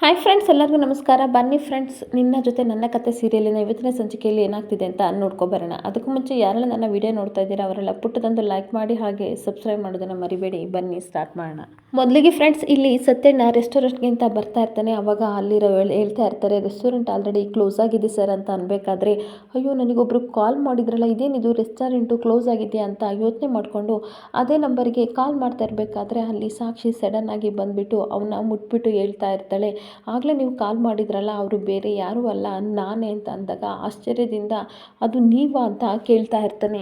Hi friends, ಎಲ್ಲರಿಗೂ ನಮಸ್ಕಾರ. ಬನ್ನಿ ಫ್ರೆಂಡ್ಸ್, ನಿನ್ನ ಜೊತೆ ನನ್ನ ಕತೆ ಸೀರಿಯಲಿನ ಇವತ್ತಿನ ಸಂಚಿಕೆಯಲ್ಲಿ ಏನಾಗ್ತಿದೆ ಅಂತ ನೋಡ್ಕೊಬರೋಣ. ಅದಕ್ಕೂ ಮುಂಚೆ ಯಾರೆಲ್ಲ ನನ್ನ ವಿಡಿಯೋ ನೋಡ್ತಾ ಇದ್ದೀರಾ ಅವರೆಲ್ಲ ಪುಟ್ಟದೊಂದು ಲೈಕ್ ಮಾಡಿ ಹಾಗೆ ಸಬ್ಸ್ಕ್ರೈಬ್ ಮಾಡೋದನ್ನು ಮರಿಬೇಡಿ. ಬನ್ನಿ ಸ್ಟಾರ್ಟ್ ಮಾಡೋಣ. ಮೊದಲಿಗೆ ಫ್ರೆಂಡ್ಸ್, ಇಲ್ಲಿ ಸತ್ಯಣ್ಣ ರೆಸ್ಟೋರೆಂಟ್ಗೆ ಅಂತ ಬರ್ತಾ ಇರ್ತಾನೆ. ಅವಾಗ ಅಲ್ಲಿರೋ ಹೇಳ್ತಾ ಇರ್ತಾರೆ, ರೆಸ್ಟೋರೆಂಟ್ ಆಲ್ರೆಡಿ ಕ್ಲೋಸ್ ಆಗಿದೆ ಸರ್ ಅಂತ ಅನ್ಬೇಕಾದ್ರೆ, ಅಯ್ಯೋ ನನಗೊಬ್ರು ಕಾಲ್ ಮಾಡಿದ್ರಲ್ಲ, ಇದೇನಿದು ರೆಸ್ಟೋರೆಂಟು ಕ್ಲೋಸ್ ಆಗಿದೆ ಅಂತ ಯೋಚನೆ ಮಾಡಿಕೊಂಡು ಅದೇ ನಂಬರ್ಗೆ ಕಾಲ್ ಮಾಡ್ತಾ ಇರಬೇಕಾದ್ರೆ ಅಲ್ಲಿ ಸಾಕ್ಷಿ ಸಡನ್ ಆಗಿ ಬಂದುಬಿಟ್ಟು ಅವನ್ನ ಮುಟ್ಬಿಟ್ಟು ಹೇಳ್ತಾ ಇರ್ತಾಳೆ, ಆಗಲೇ ನೀವು ಕಾಲ್ ಮಾಡಿದ್ರಲ್ಲ, ಅವರು ಬೇರೆ ಯಾರೂ ಅಲ್ಲ ನಾನೇ ಅಂತ ಅಂದಾಗ ಆಶ್ಚರ್ಯದಿಂದ ಅದು ನೀವಾ ಅಂತ ಕೇಳ್ತಾ ಇರ್ತಾನೆ.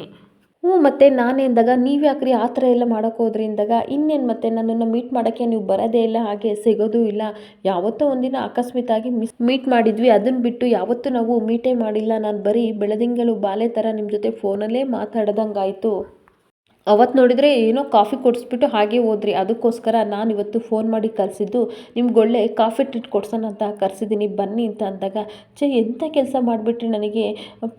ಮತ್ತು ನಾನೇ ಅಂದಾಗ, ನೀವು ಯಾಕ್ರಿ ಆ ಥರ ಎಲ್ಲ ಮಾಡೋಕ್ಕೆ ಹೋದ್ರಿ ಅಂದಾಗ, ಇನ್ನೇನು ಮತ್ತೆ ನನ್ನನ್ನು ಮೀಟ್ ಮಾಡೋಕ್ಕೆ ನೀವು ಬರೋದೇ ಇಲ್ಲ, ಹಾಗೆ ಸಿಗೋದೂ ಇಲ್ಲ. ಯಾವತ್ತೋ ಒಂದಿನ ಅಕಸ್ಮಾತಾಗಿ ಮೀಟ್ ಮಾಡಿದ್ವಿ, ಅದನ್ನು ಬಿಟ್ಟು ಯಾವತ್ತೂ ನಾವು ಮೀಟೇ ಮಾಡಿಲ್ಲ. ನಾನು ಬರೀ ಬೆಳದಿಂಗಳು ಬಾಲೆ ಥರ ನಿಮ್ಮ ಜೊತೆ ಫೋನಲ್ಲೇ ಮಾತಾಡ್ದಂಗಾಯಿತು. ಅವತ್ತು ನೋಡಿದರೆ ಏನೋ ಕಾಫಿ ಕೊಡಿಸ್ಬಿಟ್ಟು ಹಾಗೆ ಹೋದ್ರಿ. ಅದಕ್ಕೋಸ್ಕರ ನಾನು ಇವತ್ತು ಫೋನ್ ಮಾಡಿ ಕರೆಸಿದ್ದು, ನಿಮ್ಗೆ ಕಾಫಿ ಟ್ರೀಟ್ ಕೊಡ್ಸೋಣ ಅಂತ ಕರೆಸಿದ್ದೀನಿ, ಬನ್ನಿ ಅಂತ ಅಂದಾಗ, ಎಂಥ ಕೆಲಸ ಮಾಡಿಬಿಟ್ರಿ, ನನಗೆ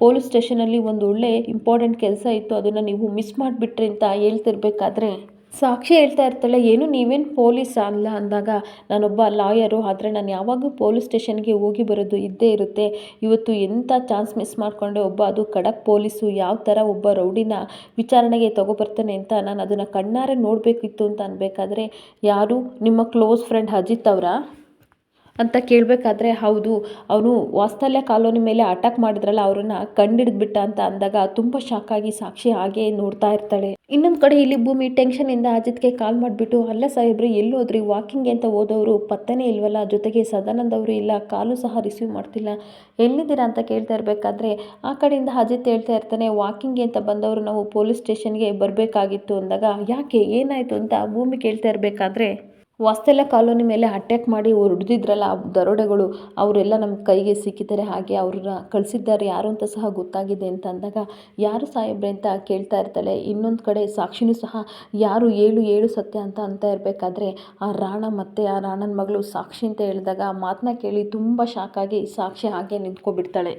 ಪೊಲೀಸ್ ಸ್ಟೇಷನಲ್ಲಿ ಒಂದು ಒಳ್ಳೆ ಇಂಪಾರ್ಟೆಂಟ್ ಕೆಲಸ ಇತ್ತು, ಅದನ್ನು ನೀವು ಮಿಸ್ ಮಾಡಿಬಿಟ್ರಿ ಅಂತ ಹೇಳ್ತಿರ್ಬೇಕಾದ್ರೆ ಸಾಕ್ಷಿ ಹೇಳ್ತಾ ಇರ್ತಾಳೆ, ಏನು ನೀವೇನು ಪೊಲೀಸ್ ಅಲ್ಲ ಅಂದಾಗ, ನಾನೊಬ್ಬ ಲಾಯರು, ಆದರೆ ನಾನು ಯಾವಾಗಲೂ ಪೊಲೀಸ್ ಸ್ಟೇಷನ್ಗೆ ಹೋಗಿ ಬರೋದು ಇದ್ದೇ ಇರುತ್ತೆ. ಇವತ್ತು ಎಂಥ ಚಾನ್ಸ್ ಮಿಸ್ ಮಾಡಿಕೊಂಡೆ, ಅದು ಖಡಕ್ ಪೊಲೀಸು ಯಾವ ಥರ ಒಬ್ಬ ರೌಡಿನ ವಿಚಾರಣೆಗೆ ತೊಗೊಬರ್ತಾನೆ ಅಂತ ನಾನು ಅದನ್ನು ಕಣ್ಣಾರೆ ನೋಡಬೇಕಿತ್ತು ಅಂತ ಅನ್ಬೇಕಾದ್ರೆ, ಯಾರು ನಿಮ್ಮ ಕ್ಲೋಸ್ ಫ್ರೆಂಡ್ ಅಜಿತ್ ಅವರ ಅಂತ ಕೇಳಬೇಕಾದ್ರೆ, ಹೌದು, ಅವನು ವಾತ್ಸಲ್ಯ ಕಾಲೋನಿ ಮೇಲೆ ಅಟ್ಯಾಕ್ ಮಾಡಿದ್ರಲ್ಲ, ಅವ್ರನ್ನ ಕಂಡಿಡಿದ್ಬಿಟ್ಟ ಅಂತ ಅಂದಾಗ ತುಂಬ ಶಾಕಾಗಿ ಸಾಕ್ಷಿ ಹಾಗೆ ನೋಡ್ತಾ ಇರ್ತಾಳೆ. ಇನ್ನೊಂದು ಕಡೆ ಇಲ್ಲಿ ಭೂಮಿ ಟೆನ್ಷನಿಂದ ಅಜಿತ್ಗೆ ಕಾಲ್ ಮಾಡಿಬಿಟ್ಟು, ಅಲ್ಲ ಸಾಹೇಬ್ರಿ ಎಲ್ಲೋದ್ರಿ, ವಾಕಿಂಗ್ ಅಂತ ಹೋದವರು ಪತ್ತನೇ ಇಲ್ವಲ್ಲ, ಜೊತೆಗೆ ಸದಾನಂದ್ ಅವರು ಇಲ್ಲ, ಕಾಲು ಸಹ ರಿಸೀವ್ ಮಾಡ್ತಿಲ್ಲ, ಎಲ್ಲಿದ್ದೀರಾ ಅಂತ ಕೇಳ್ತಾ ಇರಬೇಕಾದ್ರೆ ಆ ಕಡೆಯಿಂದ ಅಜಿತ್ ಹೇಳ್ತಾ ಇರ್ತಾನೆ, ವಾಕಿಂಗ್ ಅಂತ ಬಂದವರು ನಾವು ಪೊಲೀಸ್ ಸ್ಟೇಷನ್ಗೆ ಬರಬೇಕಾಗಿತ್ತು ಅಂದಾಗ, ಯಾಕೆ ಏನಾಯಿತು ಅಂತ ಭೂಮಿ ಕೇಳ್ತಾ ಇರಬೇಕಾದ್ರೆ, ವಾತ್ಸಲ್ಯ ಕಾಲೋನಿ ಮೇಲೆ ಅಟ್ಯಾಕ್ ಮಾಡಿ ಹೊಡೆದಿದ್ರಲ್ಲ ದರೋಡೆಗಳು, ಅವರೆಲ್ಲ ನಮ್ಮ ಕೈಗೆ ಸಿಕ್ಕಿದ್ದಾರೆ, ಹಾಗೆ ಅವ್ರನ್ನ ಕಳಿಸಿದ್ದಾರೆ ಯಾರು ಅಂತ ಸಹ ಗೊತ್ತಾಗಿದೆ ಅಂತ ಅಂದಾಗ, ಯಾರು ಸಾಹೇಬ್ರೆ ಅಂತ ಕೇಳ್ತಾ ಇರ್ತಾಳೆ. ಇನ್ನೊಂದು ಕಡೆ ಸಾಕ್ಷಿನೂ ಸಹ ಯಾರು ಏಳು ಸತ್ಯ ಅಂತ ಇರಬೇಕಾದ್ರೆ, ಆ ರಾಣ ಮತ್ತು ಆ ರಾಣನ ಮಗಳು ಸಾಕ್ಷಿ ಅಂತ ಹೇಳಿದಾಗ ಮಾತನ್ನ ಕೇಳಿ ತುಂಬ ಶಾಕಾಗಿ ಸಾಕ್ಷಿ ಹಾಗೆ ನಿಂತ್ಕೊಬಿಡ್ತಾಳೆ.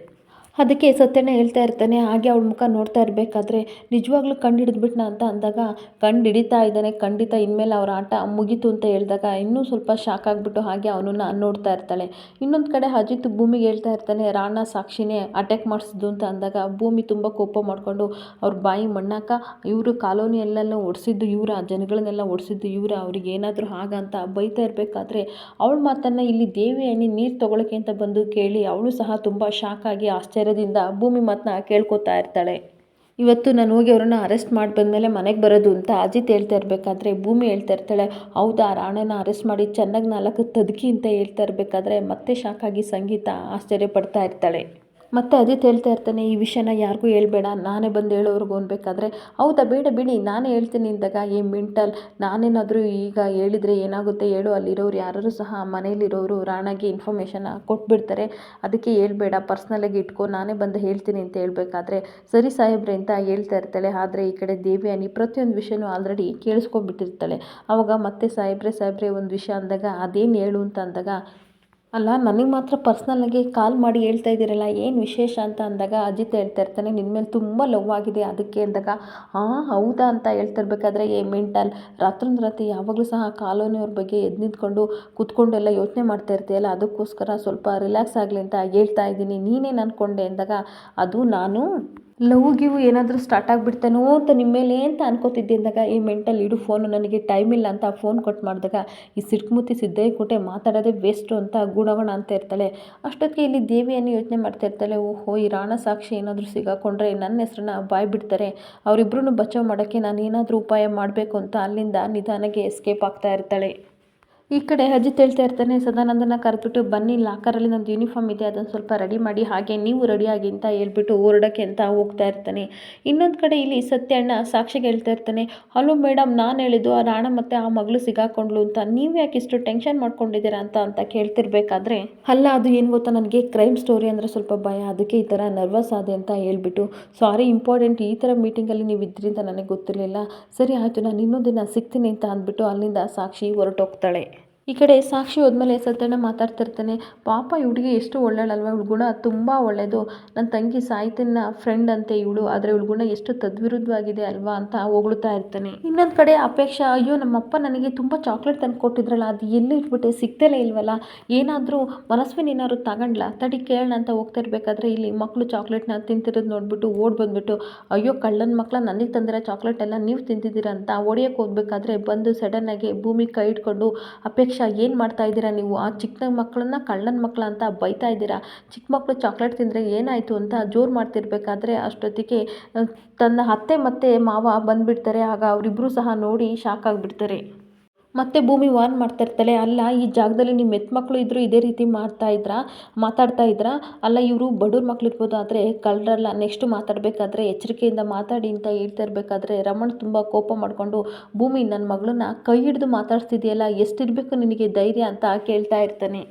ಅದಕ್ಕೆ ಸತ್ಯಣ್ಣ ಹೇಳ್ತಾ ಇರ್ತಾನೆ, ಹಾಗೆ ಅವಳ ಮುಖ ನೋಡ್ತಾ ಇರಬೇಕಾದ್ರೆ, ನಿಜವಾಗ್ಲೂ ಕಂಡು ಹಿಡಿದ್ಬಿಟ್ನಾ ಅಂತ ಅಂದಾಗ, ಕಂಡು ಹಿಡಿತಾ ಇದ್ದಾನೆ ಖಂಡಿತ, ಇನ್ಮೇಲೆ ಅವ್ರ ಆಟ ಮುಗೀತು ಅಂತ ಹೇಳಿದಾಗ ಇನ್ನೂ ಸ್ವಲ್ಪ ಶಾಕ್ ಆಗಿಬಿಟ್ಟು ಹಾಗೆ ಅವನನ್ನು ನೋಡ್ತಾ ಇರ್ತಾಳೆ. ಇನ್ನೊಂದು ಕಡೆ ಅಜಿತ್ ಭೂಮಿಗೆ ಹೇಳ್ತಾ ಇರ್ತಾನೆ, ರಾಣ ಸಾಕ್ಷಿನೇ ಅಟ್ಯಾಕ್ ಮಾಡಿಸಿದ್ದು ಅಂತ ಅಂದಾಗ ಭೂಮಿ ತುಂಬ ಕೋಪ ಮಾಡಿಕೊಂಡು, ಅವ್ರ ಬಾಯಿ ಮಣ್ಣಾಕ, ಇವರು ಕಾಲೋನಿಯಲ್ಲೆಲ್ಲ ಓಡಿಸಿದ್ದು ಇವರ, ಜನಗಳನ್ನೆಲ್ಲ ಓಡಿಸಿದ್ದು ಇವರ, ಅವ್ರಿಗೆ ಏನಾದರೂ ಅಂತ ಬೈತಾ ಇರಬೇಕಾದ್ರೆ, ಅವಳ ಮಾತನ್ನು ಇಲ್ಲಿ ದೇವಿಯನಿ ನೀರು ತೊಗೊಳಕ್ಕೆ ಅಂತ ಬಂದು ಕೇಳಿ ಅವಳು ಸಹ ತುಂಬ ಶಾಕಾಗಿ ಆಶ್ಚರ್ಯದಿಂದ ಭೂಮಿ ಮಾತನ್ನ ಕೇಳ್ಕೊತಾ ಇರ್ತಾಳೆ. ಇವತ್ತು ನಾನು ಹೋಗಿ ಅವ್ರನ್ನ ಅರೆಸ್ಟ್ ಮಾಡಿ ಬಂದಮೇಲೆ ಮನೆಗೆ ಬರೋದು ಅಂತ ಅಜಿತ್ ಹೇಳ್ತಾ ಇರಬೇಕಾದ್ರೆ ಭೂಮಿ ಹೇಳ್ತಾ ಇರ್ತಾಳೆ, ಹೌದಾ, ರಾಣನ ಅರೆಸ್ಟ್ ಮಾಡಿ ಚೆನ್ನಾಗಿ 4 ತದಕಿ ಅಂತ ಹೇಳ್ತಾ ಇರಬೇಕಾದ್ರೆ ಮತ್ತೆ ಶಾಕಾಗಿ ಸಂಗೀತ ಆಶ್ಚರ್ಯ ಪಡ್ತಾ ಇರ್ತಾಳೆ. ಮತ್ತು ಅಜಿತ್ ಹೇಳ್ತಾ ಇರ್ತಾನೆ, ಈ ವಿಷಯನ ಯಾರಿಗೂ ಹೇಳ್ಬೇಡ, ನಾನೇ ಬಂದು ಹೇಳೋರ್ಗು ಅನ್ಬೇಕಾದ್ರೆ, ಹೌದಾ ಬೇಡ ಬಿಡಿ ನಾನೇ ಹೇಳ್ತೀನಿ ಅಂದಾಗ, ಮೆಂಟಲ್, ನಾನೇನಾದರೂ ಈಗ ಹೇಳಿದರೆ ಏನಾಗುತ್ತೆ ಹೇಳು, ಅಲ್ಲಿರೋರು ಯಾರು ಸಹ ಮನೇಲಿರೋರು ರಾಣಾಗೆ ಇನ್ಫಾರ್ಮೇಷನ್ನ ಕೊಟ್ಬಿಡ್ತಾರೆ, ಅದಕ್ಕೆ ಹೇಳ್ಬೇಡ, ಪರ್ಸ್ನಲಾಗಿ ಇಟ್ಕೊ, ನಾನೇ ಬಂದು ಹೇಳ್ತೀನಿ ಅಂತ ಹೇಳ್ಬೇಕಾದ್ರೆ, ಸರಿ ಸಾಹೇಬ್ರೆ ಅಂತ ಹೇಳ್ತಾ ಇರ್ತಾಳೆ. ಆದರೆ ಈ ಕಡೆ ದೇವಿಯಾನಿ ಪ್ರತಿಯೊಂದು ವಿಷಯನೂ ಆಲ್ರೆಡಿ ಕೇಳಿಸ್ಕೊಂಡ್ಬಿಟ್ಟಿರ್ತಾಳೆ. ಆವಾಗ ಮತ್ತೆ ಸಾಹೇಬ್ರೆ ಒಂದು ವಿಷಯ ಅಂದಾಗ, ಅದೇನು ಹೇಳು ಅಂತ ಅಂದಾಗ, ಅಲ್ಲ ನನಗೆ ಮಾತ್ರ ಪರ್ಸ್ನಲ್ಲಾಗಿ ಕಾಲ್ ಮಾಡಿ ಹೇಳ್ತಾ ಇದ್ದೀರಲ್ಲ, ಏನು ವಿಶೇಷ ಅಂತ ಅಂದಾಗ ಅಜಿತ್ ಹೇಳ್ತಾ ಇರ್ತಾನೆ, ನಿನ್ನ ಮೇಲೆ ತುಂಬ ಲವ್ ಆಗಿದೆ ಅದಕ್ಕೆ ಅಂದಾಗ, ಹೌದಾ ಅಂತ ಹೇಳ್ತಿರ್ಬೇಕಾದ್ರೆ, ಮೆಂಟಲ್, ರಾತ್ರಿ ಯಾವಾಗಲೂ ಸಹ ಕಾಲೋನಿಯವ್ರ ಬಗ್ಗೆ ಎದ್ದು ನಿಂತ್ಕೊಂಡು ಕೂತ್ಕೊಂಡೆಲ್ಲ ಯೋಚನೆ ಮಾಡ್ತಾ ಇರ್ತೀಯಲ್ಲ, ಅದಕ್ಕೋಸ್ಕರ ಸ್ವಲ್ಪ ರಿಲ್ಯಾಕ್ಸ್ ಆಗಲಿ ಅಂತ ಹೇಳ್ತಾ ಇದ್ದೀನಿ, ನೀನೇನು ಅಂದ್ಕೊಂಡೆ ಅಂದಾಗ, ಅದು ನಾನು ಲವ್ ಏನಾದರೂ ಸ್ಟಾರ್ಟ್ ಆಗಿಬಿಡ್ತಾನೋ ಅಂತ ನಿಮ್ಮ ಮೇಲೆ ಅಂತ ಅನ್ಕೋತಿದ್ದೆ ಅಂದಾಗ, ಮೆಂಟಲ್ ಇಡು ಫೋನು, ನನಗೆ ಟೈಮ್ ಇಲ್ಲ ಅಂತ ಫೋನ್ ಕಟ್ ಮಾಡಿದಾಗ, ಈ ಸಿಟ್ಕುಮುತ್ತಿ ಸಿದ್ದಯ್ಯಕೋಟೆ ಮಾತಾಡೋದೇ ವೇಸ್ಟು ಅಂತ ಗೂಣಗೋಣ ಅಂತ ಇರ್ತಾಳೆ. ಅಷ್ಟೊತ್ತಿಗೆ ಇಲ್ಲಿ ದೇವಿಯನ್ನು ಯೋಚನೆ ಮಾಡ್ತಾ ಇರ್ತಾಳೆ, ಓಹೋ, ಈ ರಾಣ ಸಾಕ್ಷಿ ಏನಾದರೂ ಸಿಗಾಕೊಂಡ್ರೆ ನನ್ನ ಹೆಸ್ರನ್ನ ಬಾಯ್ ಬಿಡ್ತಾರೆ, ಅವರಿಬ್ಬರನ್ನು ಬಚಾವ್ ಮಾಡೋಕ್ಕೆ ನಾನು ಏನಾದರೂ ಉಪಾಯ ಮಾಡಬೇಕು ಅಂತ ಅಲ್ಲಿಂದ ನಿಧಾನಕ್ಕೆ ಎಸ್ಕೇಪ್ ಆಗ್ತಾ ಇರ್ತಾಳೆ. ಈ ಕಡೆ ಅಜಿತ್ ಹೇಳ್ತಾ ಇರ್ತಾನೆ, ಸದಾನಂದನ ಕರೆದ್ಬಿಟ್ಟು, ಬನ್ನಿ ಲಾಕರಲ್ಲಿ ನಂದು ಯೂನಿಫಾರ್ಮ್ ಇದೆ, ಅದನ್ನು ಸ್ವಲ್ಪ ರೆಡಿ ಮಾಡಿ, ಹಾಗೆ ನೀವು ರೆಡಿಯಾಗಿ ಅಂತ ಹೇಳ್ಬಿಟ್ಟು ಹೊರಡೋಕ್ಕೆ ಅಂತ ಹೋಗ್ತಾ ಇರ್ತಾನೆ. ಇನ್ನೊಂದು ಕಡೆ ಇಲ್ಲಿ ಸತ್ಯಣ್ಣ ಸಾಕ್ಷಿಗೆ ಹೇಳ್ತಾ ಇರ್ತಾನೆ, ಹಲೋ ಮೇಡಮ್, ನಾನು ಹೇಳಿದ್ದು ಆ ರಾಣ ಮತ್ತು ಆ ಮಗಳು ಸಿಗಾಕೊಂಡ್ಲು ಅಂತ, ನೀವು ಯಾಕೆ ಇಷ್ಟು ಟೆನ್ಷನ್ ಮಾಡ್ಕೊಂಡಿದ್ದೀರಾ ಅಂತ ಕೇಳ್ತಿರ್ಬೇಕಾದ್ರೆ, ಅಲ್ಲ ಅದು ಏನು ಗೊತ್ತಾ, ನನಗೆ ಕ್ರೈಮ್ ಸ್ಟೋರಿ ಅಂದರೆ ಸ್ವಲ್ಪ ಭಯ, ಅದಕ್ಕೆ ಈ ಥರ ನರ್ವಸ್ ಆದೆ ಅಂತ ಹೇಳ್ಬಿಟ್ಟು, ಸಾರಿ ಇಂಪಾರ್ಟೆಂಟ್, ಈ ಥರ ಮೀಟಿಂಗಲ್ಲಿ ನೀವು ಇದ್ರಿ ಅಂತ ನನಗೆ ಗೊತ್ತಿರಲಿಲ್ಲ, ಸರಿ ಆಯಿತು ನಾನು ಇನ್ನೊಂದು ದಿನ ಸಿಗ್ತೀನಿ ಅಂತ ಅಂದ್ಬಿಟ್ಟು ಅಲ್ಲಿಂದ ಸಾಕ್ಷಿ ಹೊರಟೋಗ್ತಾಳೆ. ಈ ಕಡೆ ಸಾಕ್ಷಿ ಹೋದ್ಮೇಲೆ ಸತ್ಯಣ್ಣ ಮಾತಾಡ್ತಿರ್ತಾನೆ. ಪಾಪ ಈ ಹುಡುಗಿ ಎಷ್ಟು ಒಳ್ಳೆಯಳಲ್ವ, ಇವಳು ಗುಣ ತುಂಬ ಒಳ್ಳೆಯದು, ನನ್ನ ತಂಗಿ ಸಾಹಿತ್ಯನ ಫ್ರೆಂಡ್ ಅಂತೆ ಇವಳು, ಆದರೆ ಇವಳು ಗುಣ ಎಷ್ಟು ತದ್ವಿರುದ್ಧವಾಗಿದೆ ಅಲ್ವಾ ಅಂತ ಹೊಗಳ್ತಾ ಇರ್ತಾನೆ. ಇನ್ನೊಂದು ಕಡೆ ಅಪೇಕ್ಷಾ, ಅಯ್ಯೋ ನಮ್ಮಪ್ಪ ನನಗೆ ತುಂಬ ಚಾಕ್ಲೇಟ್ ತಂದು ಕೊಟ್ಟಿದ್ರಲ್ಲ, ಅದು ಎಲ್ಲಿ ಇಟ್ಬಿಟ್ಟೆ, ಸಿಗ್ತಲೇ ಇಲ್ವಲ್ಲ, ಏನಾದರೂ ಮನಸ್ವಿನಿ ಏನಾದ್ರು ತಗೊಂಡ್ಲಾ, ತಡಿ ಕೇಳೋಣ ಅಂತ ಹೋಗ್ತಾ ಇರಬೇಕಾದ್ರೆ ಇಲ್ಲಿ ಮಕ್ಕಳು ಚಾಕ್ಲೇಟ್ನ ತಿಂತಿರೋದು ನೋಡ್ಬಿಟ್ಟು ಓಡ್ ಬಂದ್ಬಿಟ್ಟು, ಅಯ್ಯೋ ಕಳ್ಳನ ಮಕ್ಕಳ, ನನಗೆ ತಂದಿರೋ ಚಾಕ್ಲೇಟ್ ಎಲ್ಲ ನೀವು ತಿಂತಿದ್ದೀರಾ ಅಂತ ಹೊಡಿಯೋಕ್ಕೆ ಹೋಗ್ಬೇಕಾದ್ರೆ ಬಂದು ಸಡನ್ನಾಗಿ ಭೂಮಿ ಕೈ ಇಟ್ಕೊಂಡು, ಅಪೇಕ್ಷಾ ಏನು ಮಾಡ್ತಾ ಇದ್ದೀರಾ ನೀವು, ಆ ಚಿಕ್ಕ ಮಕ್ಕಳನ್ನ ಕಳ್ಳನ ಮಕ್ಕಳ ಅಂತ ಬೈತಾ ಇದ್ದೀರಾ, ಚಿಕ್ಕ ಮಕ್ಕಳು ಚಾಕ್ಲೇಟ್ ತಿಂದರೆ ಏನಾಯಿತು ಅಂತ ಜೋರು ಮಾಡ್ತಿರ್ಬೇಕಾದ್ರೆ ಅಷ್ಟೊತ್ತಿಗೆ ತನ್ನ ಅತ್ತೆ ಮತ್ತು ಮಾವ ಬಂದುಬಿಡ್ತಾರೆ. ಆಗ ಅವರಿಬ್ಬರು ಸಹ ನೋಡಿ ಶಾಕ್ ಆಗಿಬಿಡ್ತಾರೆ. ಮತ್ತೆ ಭೂಮಿ ವಾರ್ನ್ ಮಾಡ್ತಾ ಇರ್ತಾಳೆ, ಅಲ್ಲ ಈ ಜಾಗದಲ್ಲಿ ನಿಮ್ಮ ಮೆತ್ತ ಮಕ್ಕಳು ಇದ್ದರೂ ಇದೇ ರೀತಿ ಮಾತಾಡ್ತಾ ಇದ್ರಾ, ಅಲ್ಲ ಇವರು ಬಡವ್ರ ಮಕ್ಳು ಇರ್ಬೋದು ಆದರೆ ಕಳ್ಳರಲ್ಲ, ನೆಕ್ಸ್ಟ್ ಮಾತಾಡಬೇಕಾದ್ರೆ ಎಚ್ಚರಿಕೆಯಿಂದ ಮಾತಾಡಿ ಅಂತ ಹೇಳ್ತಾ ಇರಬೇಕಾದ್ರೆ ರಮಣ್ ತುಂಬ ಕೋಪ ಮಾಡಿಕೊಂಡು, ಭೂಮಿ ನನ್ನ ಮಗಳನ್ನ ಕೈ ಹಿಡಿದು ಮಾತಾಡ್ತಿದೆಯಲ್ಲ, ಎಷ್ಟಿರಬೇಕು ನಿನಗೆ ಧೈರ್ಯ ಅಂತ ಕೇಳ್ತಾ ಇರ್ತಾನೆ.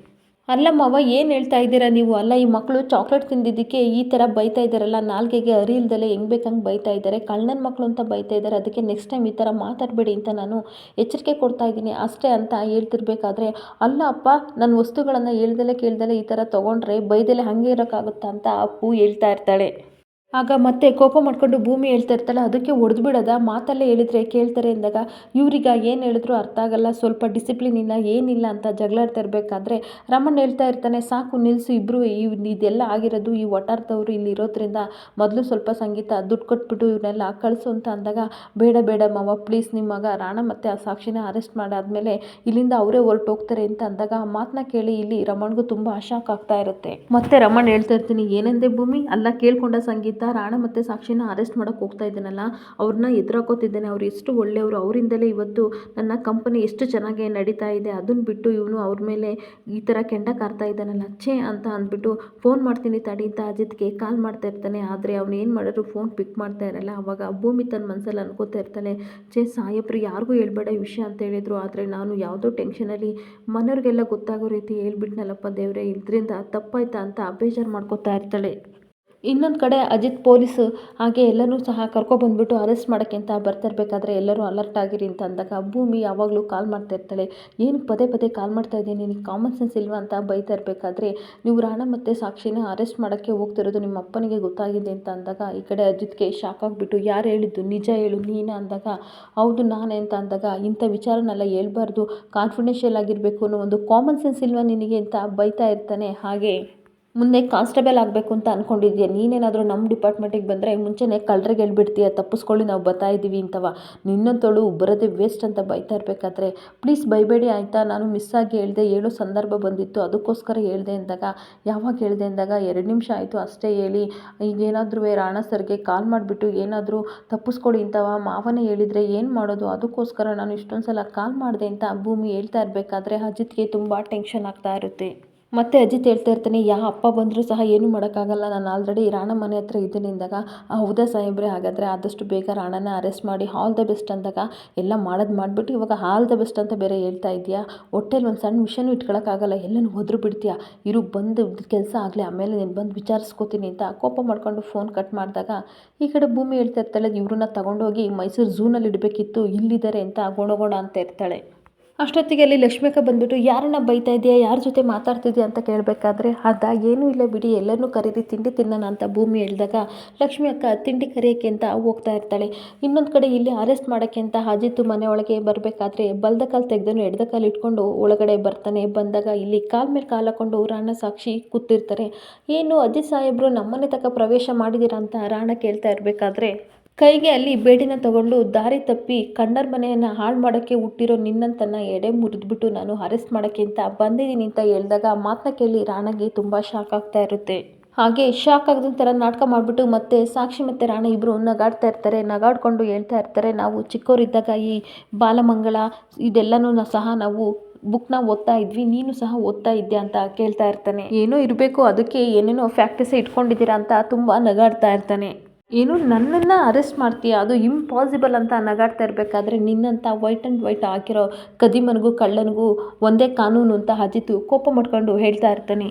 ಅಲ್ಲ ಮಾವ ಏನು ಹೇಳ್ತಾ ಇದ್ದೀರಾ ನೀವು, ಅಲ್ಲ ಈ ಮಕ್ಕಳು ಚಾಕ್ಲೇಟ್ ತಿಂದಿದ್ದಕ್ಕೆ ಈ ಥರ ಬೈತಾ ಇದ್ದಾರಲ್ಲ, ನಾಲ್ಗೆಗೆ ಅರಿ ಇಲ್ದಲೆ ಹೆಂಗೆ ಬೇಕಂಗೆ ಬೈತಾ ಇದ್ದಾರೆ, ಕಳ್ಳನ ಮಕ್ಕಳು ಅಂತ ಬೈತಾ ಇದ್ದಾರೆ, ಅದಕ್ಕೆ ನೆಕ್ಸ್ಟ್ ಟೈಮ್ ಈ ಥರ ಮಾತಾಡಬೇಡಿ ಅಂತ ನಾನು ಎಚ್ಚರಿಕೆ ಕೊಡ್ತಾ ಇದ್ದೀನಿ ಅಷ್ಟೇ ಅಂತ ಹೇಳ್ತಿರ್ಬೇಕಾದ್ರೆ, ಅಲ್ಲ ಅಪ್ಪ ನನ್ನ ವಸ್ತುಗಳನ್ನು ಹೇಳ್ದಲೆ ಕೇಳ್ದಲೆ ಈ ಥರ ತೊಗೊಂಡ್ರೆ ಬೈದಲೆ ಹಾಗೆ ಇರೋಕ್ಕಾಗುತ್ತಾ ಅಂತ ಅಪ್ಪು ಹೇಳ್ತಾ ಇರ್ತಾಳೆ. ಆಗ ಮತ್ತೆ ಕೋಪ ಮಾಡ್ಕೊಂಡು ಭೂಮಿ ಹೇಳ್ತಾ ಇರ್ತಾಳೆ, ಅದಕ್ಕೆ ಹೊಡೆದು ಬಿಡೋದ, ಮಾತಲ್ಲೇ ಹೇಳಿದರೆ ಕೇಳ್ತಾರೆ ಅಂದಾಗ ಇವ್ರಿಗೆ ಏನು ಹೇಳಿದ್ರು ಅರ್ಥ ಆಗಲ್ಲ, ಸ್ವಲ್ಪ ಡಿಸಿಪ್ಲಿನ್ ಇಲ್ಲ ಏನಿಲ್ಲ ಅಂತ ಜಗಳಾಡ್ತಾ ಇರಬೇಕಾದ್ರೆ ರಮಣ್ ಹೇಳ್ತಾ ಇರ್ತಾನೆ, ಸಾಕು ನಿಲ್ಲಿಸು ಇಬ್ಬರು, ಇದೆಲ್ಲ ಆಗಿರೋದು ಈ ವಟಾರದವರು ಇಲ್ಲಿ ಇರೋದ್ರಿಂದ ಮೊದಲು ಸ್ವಲ್ಪ ಸಂಗೀತ ದುಡ್ಡು ಕೊಟ್ಬಿಟ್ಟು ಇವನ್ನೆಲ್ಲ ಕಳಿಸು ಅಂತ ಅಂದಾಗ, ಬೇಡ ಬೇಡ ಮಾವ ಪ್ಲೀಸ್, ನಿಮ್ಮ ಮಗ ರಾಣ ಮತ್ತು ಆ ಸಾಕ್ಷಿನ ಅರೆಸ್ಟ್ ಮಾಡಾದ್ಮೇಲೆ ಇಲ್ಲಿಂದ ಅವರೇ ಹೊರಟೋಗ್ತಾರೆ ಅಂತ ಅಂದಾಗ ಆ ಮಾತನ್ನ ಕೇಳಿ ಇಲ್ಲಿ ರಮಣ್ಗೂ ತುಂಬ ಶಾಕ್ ಆಗ್ತಾ ಇರುತ್ತೆ. ಮತ್ತೆ ರಮಣ್ ಹೇಳ್ತಾ ಇರ್ತೀನಿ, ಏನಂದೆ ಭೂಮಿ, ಅಲ್ಲ ಕೇಳ್ಕೊಂಡ ಸಂಗೀತ, ರಾಣ ಮತ್ತು ಸಾಕ್ಷಿನ ಅರೆಸ್ಟ್ ಮಾಡೋಕ್ಕೆ ಹೋಗ್ತಾ ಇದ್ದಾನಲ್ಲ, ಅವ್ರನ್ನ ಎದುರಾಕೋತಿದ್ದಾನೆ, ಅವ್ರು ಎಷ್ಟು ಒಳ್ಳೆಯವರು, ಅವರಿಂದಲೇ ಇವತ್ತು ನನ್ನ ಕಂಪನಿ ಎಷ್ಟು ಚೆನ್ನಾಗಿ ನಡೀತಾ ಇದೆ, ಅದನ್ನು ಬಿಟ್ಟು ಇವನು ಅವ್ರ ಮೇಲೆ ಈ ಥರ ಕೆಂಡ ಕಾರ್ತಾ ಇದ್ದಾನಲ್ಲ, ಛೇ ಅಂತ ಅಂದ್ಬಿಟ್ಟು ಫೋನ್ ಮಾಡ್ತೀನಿ ತಡಿ ಅಂತ ಅಜಿತ್ಗೆ ಕಾಲ್ ಮಾಡ್ತಾ ಇರ್ತಾನೆ. ಆದರೆ ಅವ್ನು ಏನು ಮಾಡಿದ್ರು ಫೋನ್ ಪಿಕ್ ಮಾಡ್ತಾ ಇರಲ್ಲ. ಅವಾಗ ಭೂಮಿ ತನ್ನ ಮನಸ್ಸಲ್ಲಿ ಅನ್ಕೋತಾ ಇರ್ತಾಳೆ, ಛೇ ಸಾಯಬ್ರು ಯಾರಿಗೂ ಹೇಳ್ಬೇಡ ಈ ವಿಷಯ ಅಂತ ಹೇಳಿದರು, ಆದರೆ ನಾನು ಯಾವುದೋ ಟೆನ್ಷನಲ್ಲಿ ಮನೆಯವ್ರಿಗೆಲ್ಲ ಗೊತ್ತಾಗೋ ರೀತಿ ಹೇಳ್ಬಿಟ್ನಲ್ಲಪ್ಪ ದೇವರೇ, ಇದರಿಂದ ತಪ್ಪಾಯ್ತಾ ಅಂತ ಬೇಜಾರು ಮಾಡ್ಕೋತಾ ಇರ್ತಾಳೆ. ಇನ್ನೊಂದು ಕಡೆ ಅಜಿತ್ ಪೊಲೀಸು ಹಾಗೆ ಎಲ್ಲನೂ ಸಹ ಕರ್ಕೊಬಂದ್ಬಿಟ್ಟು ಅರೆಸ್ಟ್ ಮಾಡೋಕ್ಕೆ ಅಂತ ಬರ್ತಿರ್ಬೇಕಾದ್ರೆ ಎಲ್ಲರೂ ಅಲರ್ಟ್ ಆಗಿರಿ ಅಂತ ಅಂದಾಗ ಭೂಮಿ ಯಾವಾಗಲೂ ಕಾಲ್ ಮಾಡ್ತಾ ಇರ್ತಾಳೆ. ಏನು ಪದೇ ಪದೇ ಕಾಲ್ ಮಾಡ್ತಾ ಇದ್ದೀನಿ, ನಿನಗೆ ಕಾಮನ್ ಸೆನ್ಸ್ ಇಲ್ವಾ ಅಂತ ಬೈತಾ ಇರಬೇಕಾದ್ರೆ, ನೀವು ರಾಣ ಮತ್ತು ಸಾಕ್ಷಿನ ಅರೆಸ್ಟ್ ಮಾಡೋಕ್ಕೆ ಹೋಗ್ತಿರೋದು ನಿಮ್ಮ ಅಪ್ಪನಿಗೆ ಗೊತ್ತಾಗಿದೆ ಅಂತ ಅಂದಾಗ ಈ ಕಡೆ ಅಜಿತ್ಗೆ ಶಾಕ್ ಆಗಿಬಿಟ್ಟು, ಯಾರು ಹೇಳಿದ್ದು, ನಿಜ ಹೇಳು ನೀನು ಅಂದಾಗ, ಹೌದು ನಾನೇ ಅಂತ ಅಂದಾಗ, ಇಂಥ ವಿಚಾರನೆಲ್ಲ ಹೇಳ್ಬಾರ್ದು, ಕಾನ್ಫಿಡೆನ್ಷಿಯಲ್ ಆಗಿರಬೇಕು ಅನ್ನೋ ಒಂದು ಕಾಮನ್ ಸೆನ್ಸ್ ಇಲ್ವಾ ನಿನಗೆ ಅಂತ ಬೈತಾ ಇರ್ತಾನೆ. ಹಾಗೆ ಮುಂದೆ ಕಾನ್ಸ್ಟೇಬಲ್ ಆಗಬೇಕು ಅಂತ ಅಂದ್ಕೊಂಡಿದ್ಯಾ, ನೀನೇನಾದರೂ ನಮ್ಮ ಡಿಪಾರ್ಟ್ಮೆಂಟಿಗೆ ಬಂದರೆ ಮುಂಚೆನೇ ಕಳ್ಳರಿಗೆ ಹೇಳ್ಬಿಡ್ತೀಯ, ತಪ್ಪಿಸ್ಕೊಳ್ಳಿ ನಾವು ಬರ್ತಾ ಇದ್ದೀವಿ ಅಂತವ, ನಿನ್ನಂತೋಳು ಬರೋದೇ ವೇಸ್ಟ್ ಅಂತ ಬೈತಾ ಇರಬೇಕಾದ್ರೆ, ಪ್ಲೀಸ್ ಬೈಬೇಡಿ ಆಯಿತಾ, ನಾನು ಮಿಸ್ ಆಗಿ ಹೇಳಿದೆ, ಹೇಳೋ ಸಂದರ್ಭ ಬಂದಿತ್ತು ಅದಕ್ಕೋಸ್ಕರ ಹೇಳಿದೆ ಅಂದಾಗ, ಯಾವಾಗ ಹೇಳಿದೆ ಅಂದಾಗ 2 ನಿಮಿಷ ಆಯಿತು ಅಷ್ಟೇ ಹೇಳಿ, ಈಗೇನಾದ್ರೂ ರಾಣ ಸರ್ಗೆ ಕಾಲ್ ಮಾಡಿಬಿಟ್ಟು ಏನಾದರೂ ತಪ್ಪಿಸ್ಕೊಳ್ಳಿ ಅಂತವ ಮಾವನೇ ಹೇಳಿದರೆ ಏನು ಮಾಡೋದು, ಅದಕ್ಕೋಸ್ಕರ ನಾನು ಇಷ್ಟೊಂದು ಸಲ ಕಾಲ್ ಮಾಡಿದೆ ಅಂತ ಭೂಮಿ ಹೇಳ್ತಾ ಇರಬೇಕಾದ್ರೆ ಅಜಿತ್ಗೆ ತುಂಬ ಟೆನ್ಷನ್ ಆಗ್ತಾ ಇರುತ್ತೆ. ಮತ್ತು ಅಜಿತ್ ಹೇಳ್ತಾ ಇರ್ತಾನೆ, ಅಪ್ಪ ಬಂದರೂ ಸಹ ಏನೂ ಮಾಡೋಕ್ಕಾಗಲ್ಲ, ನಾನು ಆಲ್ರೆಡಿ ರಾಣ ಮನೆ ಹತ್ರ ಇದ್ದೀನಿ ಅಂದಾಗ, ಹೌದಾ ಸಾಹೇಬ್ರೆ, ಹಾಗಾದರೆ ಆದಷ್ಟು ಬೇಗ ರಾಣನ ಅರೆಸ್ಟ್ ಮಾಡಿ ಆಲ್ ದ ಬೆಸ್ಟ್ ಅಂದಾಗ, ಎಲ್ಲ ಮಾಡಿಬಿಟ್ಟು ಇವಾಗ ಆಲ್ ದ ಬೆಸ್ಟ್ ಅಂತ ಬೇರೆ ಹೇಳ್ತಾ ಇದೆಯಾ, ಹೊಟ್ಟೆಲಿ ಒಂದು ಸಣ್ಣ ವಿಷಯನೂ ಇಟ್ಕೊಳ್ಳೋಕ್ಕಾಗಲ್ಲ, ಎಲ್ಲನೂ ಹೊದ್ರು ಬಿಡ್ತೀಯಾ, ಇರು ಬಂದು ಕೆಲಸ ಆಗಲಿ ಆಮೇಲೆ ನೀನು ಬಂದು ವಿಚಾರಿಸ್ಕೋತೀನಿ ಅಂತ ಕೋಪ ಮಾಡ್ಕೊಂಡು ಫೋನ್ ಕಟ್ ಮಾಡಿದಾಗ ಈ ಕಡೆ ಭೂಮಿ ಹೇಳ್ತಾ ಇರ್ತಾಳೆ, ಇವ್ರನ್ನ ತಗೊಂಡೋಗಿ ಮೈಸೂರು ಝೂನಲ್ಲಿ ಇಡಬೇಕಿತ್ತು, ಇಲ್ಲಿದ್ದಾರೆ ಅಂತ ಗೊಣಗೋಣ ಅಂತ ಇರ್ತಾಳೆ. ಅಷ್ಟೊತ್ತಿಗೆ ಅಲ್ಲಿ ಲಕ್ಷ್ಮೀಕ ಬಂದುಬಿಟ್ಟು, ಯಾರನ್ನ ಬೈತಾ ಇದೆಯಾ, ಯಾರ ಜೊತೆ ಮಾತಾಡ್ತಿದ್ಯಾ ಅಂತ ಕೇಳಬೇಕಾದ್ರೆ, ಏನೂ ಇಲ್ಲ ಬಿಡಿ, ಎಲ್ಲರೂ ಕರೀರಿ ತಿಂಡಿ ತಿನ್ನೋಣ ಅಂತ ಭೂಮಿ ಹೇಳಿದಾಗ ಲಕ್ಷ್ಮಿ ಅಕ್ಕ ತಿಂಡಿ ಕರೆಯೋಕ್ಕೆ ಅಂತ ಹೋಗ್ತಾ ಇರ್ತಾಳೆ. ಇನ್ನೊಂದು ಕಡೆ ಇಲ್ಲಿ ಅರೆಸ್ಟ್ ಮಾಡೋಕ್ಕೆ ಅಂತ ಅಜಿತ್ ಮನೆ ಒಳಗೆ ಬರಬೇಕಾದ್ರೆ ಬಲ್ದ ಕಾಲು ತೆಗೆದನು ಎಡ್ದ ಕಾಲು ಇಟ್ಕೊಂಡು ಒಳಗಡೆ ಬರ್ತಾನೆ. ಬಂದಾಗ ಇಲ್ಲಿ ಕಾಲ್ ಮೇಲೆ ಕಾಲು ಹಾಕ್ಕೊಂಡು ರಾಣ ಸಾಕ್ಷಿ ಕೂತಿರ್ತಾರೆ. ಏನು ಅಜಿತ್ ಸಾಹೇಬರು ನಮ್ಮನೆ ತನಕ ಪ್ರವೇಶ ಮಾಡಿದ್ದೀರಾ ಅಂತ ರಾಣ ಕೇಳ್ತಾ ಇರಬೇಕಾದ್ರೆ, ಕೈಗೆ ಅಲ್ಲಿ ಬೇಡಿನ ತಗೊಂಡು ದಾರಿ ತಪ್ಪಿ ಕಂಡರ್ ಮನೆಯನ್ನು ಹಾಳು ಮಾಡೋಕ್ಕೆ ಹುಟ್ಟಿರೋ ನಿನ್ನಂತನ್ನ ಎಡೆ ಮುರಿದ್ಬಿಟ್ಟು ನಾನು ಅರೆಸ್ಟ್ ಮಾಡೋಕ್ಕೆ ಅಂತ ಬಂದಿದ್ದೀನಿ ಅಂತ ಹೇಳಿದಾಗ ಮಾತನ್ನ ಕೇಳಿ ರಾಣಗೆ ತುಂಬ ಶಾಕ್ ಆಗ್ತಾ ಇರುತ್ತೆ. ಹಾಗೆ ಶಾಕ್ ಆಗದ ಥರ ನಾಟಕ ಮಾಡಿಬಿಟ್ಟು ಮತ್ತೆ ಸಾಕ್ಷಿ ಮತ್ತು ರಾಣ ಇಬ್ಬರು ನಗಾಡ್ತಾ ಇರ್ತಾರೆ. ನಗಾಡ್ಕೊಂಡು ಹೇಳ್ತಾ ಇರ್ತಾರೆ, ನಾವು ಚಿಕ್ಕವರಿದ್ದಾಗ ಈ ಬಾಲಮಂಗಳ ಇದೆಲ್ಲನೂ ಸಹ ನಾವು ಬುಕ್ನ ಓದ್ತಾ ಇದ್ವಿ, ನೀನು ಸಹ ಓದ್ತಾ ಇದ್ಯಾ ಅಂತ ಕೇಳ್ತಾ ಇರ್ತಾನೆ. ಏನೋ ಇರಬೇಕು, ಅದಕ್ಕೆ ಏನೇನೋ ಫ್ಯಾಕ್ಟರ್ಸ್ ಇಟ್ಕೊಂಡಿದ್ದೀರಾ ಅಂತ ತುಂಬ ನಗಾಡ್ತಾ ಇರ್ತಾನೆ. ಏನು ನನ್ನನ್ನು ಅರೆಸ್ಟ್ ಮಾಡ್ತೀಯಾ, ಅದು ಇಂಪಾಸಿಬಲ್ ಅಂತ ನಗಾಡ್ತಾ ಇರಬೇಕಾದ್ರೆ, ನಿನ್ನಂಥ ವೈಟ್ ಆ್ಯಂಡ್ ವೈಟ್ ಹಾಕಿರೋ ಕದಿಮನಿಗೂ ಕಳ್ಳನಿಗೂ ಒಂದೇ ಕಾನೂನು ಅಂತ ಅಜಿತ್ ಕೋಪ ಮಾಡ್ಕೊಂಡು ಹೇಳ್ತಾ ಇರ್ತಾನೆ.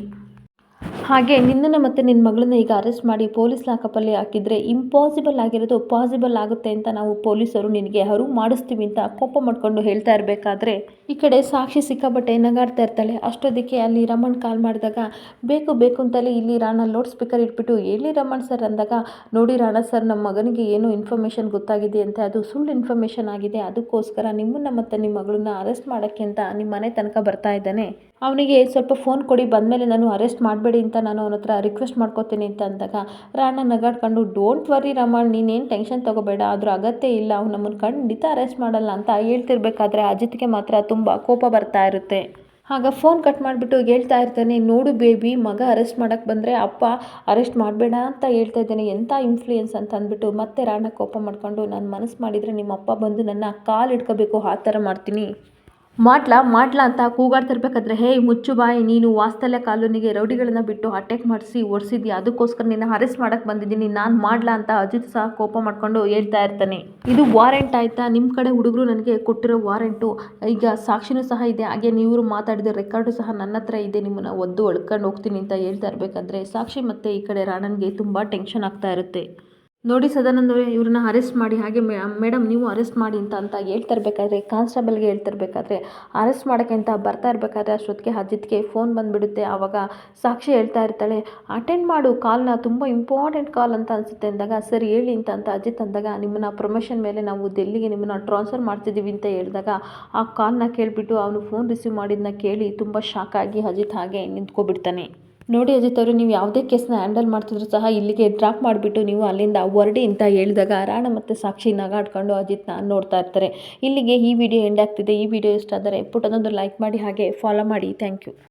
ಹಾಗೆ ನಿನ್ನನ್ನು ಮತ್ತು ನಿನ್ನ ಮಗಳನ್ನ ಈಗ ಅರೆಸ್ಟ್ ಮಾಡಿ ಪೊಲೀಸ್ ಲಾಕಪ್ಪಲ್ಲಿ ಹಾಕಿದರೆ ಇಂಪಾಸಿಬಲ್ ಆಗಿರೋದು ಪಾಸಿಬಲ್ ಆಗುತ್ತೆ ಅಂತ ನಾವು ಪೊಲೀಸರು ನಿನಗೆ ಅರಿವು ಮಾಡಿಸ್ತೀವಿ ಅಂತ ಕೋಪ ಮಾಡ್ಕೊಂಡು ಹೇಳ್ತಾ ಇರಬೇಕಾದ್ರೆ ಈ ಕಡೆ ಸಾಕ್ಷಿ ಸಿಕ್ಕಾಬಟ್ಟೆ ನಗಾಡ್ತಾ ಇರ್ತಾಳೆ. ಅಷ್ಟೊತ್ತಿಗೆ ಅಲ್ಲಿ ರಮಣ್ ಕಾಲ್ ಮಾಡಿದಾಗ ಬೇಕು ಬೇಕು ಅಂತಲೇ ಇಲ್ಲಿ ರಾಣ ಲೌಡ್ ಸ್ಪೀಕರ್ ಇಟ್ಬಿಟ್ಟು ಹೇಳಿ ರಮಣ್ ಸರ್ ಅಂದಾಗ, ನೋಡಿ ರಾಣ ಸರ್, ನಮ್ಮ ಮಗನಿಗೆ ಏನೋ ಇನ್ಫಾರ್ಮೇಷನ್ ಗೊತ್ತಾಗಿದೆ ಅಂತ, ಅದು ಸುಳ್ಳು ಇನ್ಫಾರ್ಮೇಷನ್ ಆಗಿದೆ, ಅದಕ್ಕೋಸ್ಕರ ನಿಮ್ಮನ್ನು ಮತ್ತು ನಿಮ್ಮ ಮಗಳನ್ನ ಅರೆಸ್ಟ್ ಮಾಡೋಕ್ಕೆ ಅಂತ ನಿಮ್ಮ ಮನೆ ತನಕ ಬರ್ತಾ ಇದ್ದಾನೆ. ಅವನಿಗೆ ಸ್ವಲ್ಪ ಫೋನ್ ಕೊಡಿ, ಬಂದಮೇಲೆ ನಾನು ಅರೆಸ್ಟ್ ಮಾಡಬೇಡಿ ಅಂತ ನಾನು ಅವನ ಹತ್ರ ರಿಕ್ವೆಸ್ಟ್ ಮಾಡ್ಕೋತೀನಿ ಅಂತ ಅಂದಾಗ ರಾಣ ನಗಾಡ್ಕೊಂಡು, ಡೋಂಟ್ ವರಿ ರಮಣ್, ನೀನೇನು ಟೆನ್ಷನ್ ತೊಗೋಬೇಡ, ಅದ್ರ ಅಗತ್ಯ ಇಲ್ಲ, ಅವ್ನು ನಮ್ಮನ್ನು ಖಂಡಿತ ಅರೆಸ್ಟ್ ಮಾಡಲ್ಲ ಅಂತ ಹೇಳ್ತಿರ್ಬೇಕಾದ್ರೆ ಅಜಿತ್ಗೆ ಮಾತ್ರ ತುಂಬ ಕೋಪ ಬರ್ತಾ ಇರುತ್ತೆ. ಆಗ ಫೋನ್ ಕಟ್ ಮಾಡಿಬಿಟ್ಟು ಹೇಳ್ತಾ ಇರ್ತಾನೆ, ನೋಡು ಬೇಬಿ, ಮಗ ಅರೆಸ್ಟ್ ಮಾಡೋಕ್ಕೆ ಬಂದರೆ ಅಪ್ಪ ಅರೆಸ್ಟ್ ಮಾಡಬೇಡ ಅಂತ ಹೇಳ್ತಾ ಇದ್ದಾನೆ, ಎಂಥ ಇನ್ಫ್ಲೂಯೆನ್ಸ್ ಅಂತ ಅಂದ್ಬಿಟ್ಟು ಮತ್ತೆ ರಾಣ ಕೋಪ ಮಾಡ್ಕೊಂಡು, ನಾನು ಮನಸ್ಸು ಮಾಡಿದರೆ ನಿಮ್ಮ ಅಪ್ಪ ಬಂದು ನನ್ನ ಕಾಲು ಹಿಡ್ಕೋಬೇಕು, ಆ ಥರ ಮಾಡ್ತೀನಿ, ಮಾಡ್ಲಾ ಅಂತ ಕೂಗಾಡ್ತಿರ್ಬೇಕಾದ್ರೆ, ಹೇ ಮುಚ್ಚು ಬಾಯಿ, ನೀನು ವಾಸ್ತಲ್ಯ ಕಾಲೋನಿಗೆ ರೌಡಿಗಳನ್ನ ಬಿಟ್ಟು ಅಟ್ಯಾಕ್ ಮಾಡಿಸಿ ಓಡಿಸಿದ್ಯಾ, ಅದಕ್ಕೋಸ್ಕರ ನಿನ್ನ ಅರೆಸ್ಟ್ ಮಾಡೋಕ್ಕೆ ಬಂದಿದ್ದೀನಿ, ನಾನು ಮಾಡ್ಲಾ ಅಂತ ಅಜಿತ್ ಸಹ ಕೋಪ ಮಾಡ್ಕೊಂಡು ಹೇಳ್ತಾ ಇರ್ತಾನೆ. ಇದು ವಾರೆಂಟ್ ಆಯಿತಾ, ನಿಮ್ಮ ಕಡೆ ಹುಡುಗರು ನನಗೆ ಕೊಟ್ಟಿರೋ ವಾರೆಂಟು, ಈಗ ಸಾಕ್ಷಿನೂ ಸಹ ಇದೆ, ಹಾಗೆ ನೀವು ಮಾತಾಡಿದ ರೆಕಾರ್ಡು ಸಹ ನನ್ನ ಹತ್ರ ಇದೆ, ನಿಮ್ಮನ್ನು ಒದ್ದು ಒಳ್ಕೊಂಡು ಹೋಗ್ತೀನಿ ಅಂತ ಹೇಳ್ತಾ ಇರಬೇಕಾದ್ರೆ ಸಾಕ್ಷಿ ಮತ್ತು ಈ ಕಡೆ ರಾಣನ್ಗೆ ತುಂಬ ಟೆನ್ಷನ್ ಆಗ್ತಾ ಇರುತ್ತೆ. ನೋಡಿ ಸದಾನಂದ್ ಅವರೇ, ಇವ್ರನ್ನ ಅರೆಸ್ಟ್ ಮಾಡಿ, ಹಾಗೆ ಮೇಡಮ್ ನೀವು ಅರೆಸ್ಟ್ ಮಾಡಿ ಅಂತ ಹೇಳ್ತಾ ಇರಬೇಕಾದ್ರೆ ಕಾನ್ಸ್ಟೇಬಲ್ಗೆ ಹೇಳ್ತಿರ್ಬೇಕಾದ್ರೆ ಅರೆಸ್ಟ್ ಮಾಡೋಕ್ಕೆ ಅಂತ ಬರ್ತಾ ಇರಬೇಕಾದ್ರೆ ಅಷ್ಟೊತ್ತಿಗೆ ಅಜಿತ್ಗೆ ಫೋನ್ ಬಂದುಬಿಡುತ್ತೆ. ಆವಾಗ ಸಾಕ್ಷಿ ಹೇಳ್ತಾ ಇರ್ತಾಳೆ, ಅಟೆಂಡ್ ಮಾಡು ಕಾಲ್ನ, ತುಂಬ ಇಂಪಾರ್ಟೆಂಟ್ ಕಾಲ್ ಅಂತ ಅನಿಸುತ್ತೆ ಅಂದಾಗ, ಸರಿ ಹೇಳಿ ಅಂತ ಅಜಿತ್ ಅಂದಾಗ, ನಿಮ್ಮನ್ನ ಪ್ರಮೋಷನ್ ಮೇಲೆ ನಾವು ಡೆಲ್ಲಿಗೆ ನಿಮ್ಮನ್ನ ಟ್ರಾನ್ಸ್ಫರ್ ಮಾಡ್ತಿದ್ದೀವಿ ಅಂತ ಹೇಳಿದಾಗ ಆ ಕಾಲ್ನ ಕೇಳಿಬಿಟ್ಟು ಅವನು ಫೋನ್ ರಿಸೀವ್ ಮಾಡಿದ್ದನ್ನ ಕೇಳಿ ತುಂಬ ಶಾಕ್ ಆಗಿ ಅಜಿತ್ ಹಾಗೆ ನಿಂತ್ಕೊಬಿಡ್ತಾನೆ. ನೋಡಿ ಅಜಿತ್ ಅವರು, ನೀವು ಯಾವುದೇ ಕೇಸ್ನ ಹ್ಯಾಂಡಲ್ ಮಾಡ್ತಿದ್ರು ಸಹ ಇಲ್ಲಿಗೆ ಡ್ರಾಪ್ ಮಾಡಿಬಿಟ್ಟು ನೀವು ಅಲ್ಲಿಂದ ಹೊರಡಿ ಅಂತ ಹೇಳಿದಾಗ ರಾಣ ಮತ್ತು ಸಾಕ್ಷಿ ನಗಾಡ್ಕೊಂಡು ಅಜಿತ್ನ ನೋಡ್ತಾ ಇರ್ತಾರೆ. ಇಲ್ಲಿಗೆ ಈ ವಿಡಿಯೋ ಎಂಡ್ ಆಗ್ತಿದೆ. ಈ ವಿಡಿಯೋ ಇಷ್ಟ ಆದರೆ ಪುಟ್ಟದೊಂದು ಲೈಕ್ ಮಾಡಿ, ಹಾಗೆ ಫಾಲೋ ಮಾಡಿ. Thank you.